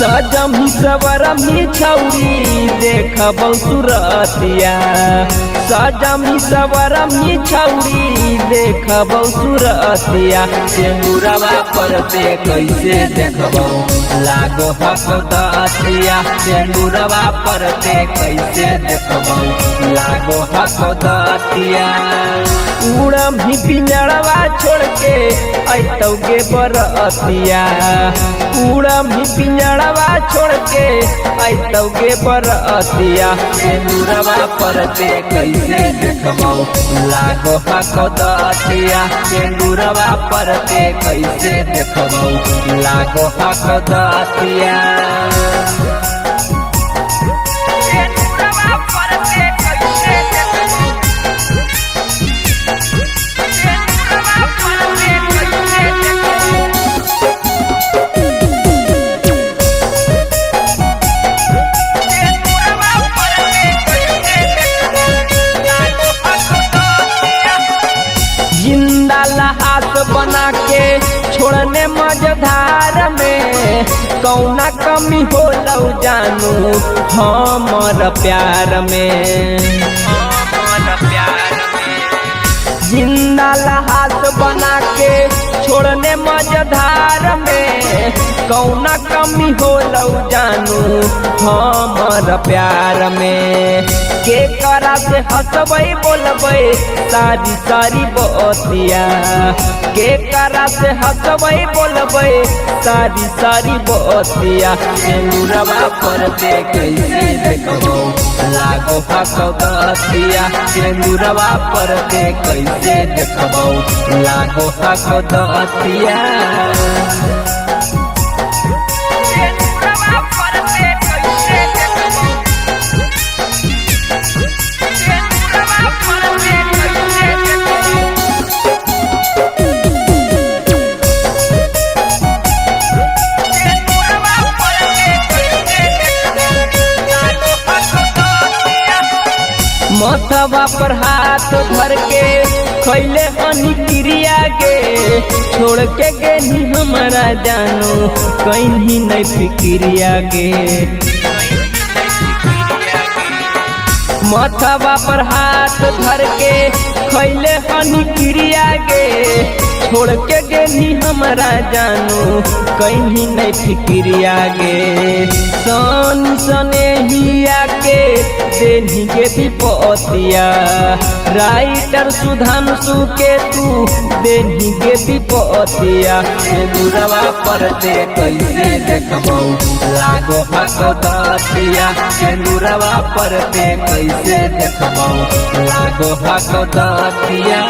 सजम सवरम ही छौरी देखबौ सुरतिया सजम सवरम ही छौरी देखबौ सुरतिया सिंदूरवा पर पे कैसे देखबौ लागो हकदतिया सिंदूरवा पर पे कैसे देखबौ लागो हकदतिया उड़म ही पिंजड़वा छोड़ के अतौ गे बरतिया उड़म ही पिंजड़वा छोड़ के अतौ गे बरतिया सिंदूरवा पर ते कैसे देखबौ लागो हकदतिया सिंदूरवा पर ते कैसे देखबौ लागो हकदतिया हाथ बना के छोड़ने मझधार में कौना कमी हो लौ जानू हमर प्यार में जिंदा हाथ बना के छोड़ने मझधार में कौना कमी हो लौ जानू हमर प्यार में के करा से हंसबै बोलबै सारी सारी बतिया के करा से हंसबै बोलबै सारी सारी बतिया सिंदूरवा पर ते कैसे देखबौ लागो हकदतिया सिंदूरवा पर ते कैसे देखबौ लागो हकदतिया मथवा पर हाथ धर के खैले हनी क्रिया गे छोड़ के गेनी हमारा जानू कहीं नहीं फिक्रिया गे मथवा पर हाथ धर के खैले हनी क्रिया गे छोड़ के गेनी हमारा जानू कहीं नहीं फिक्रिया गे सन सने हिया के देनी के विपतिया राइटर सुधांशु के तू देनी के विपतिया सिंदूरवा पर ते कैसे देखबौ लागो हकदतिया सिंदूरवा पर ते कैसे देखबौ लागो हकदतिया।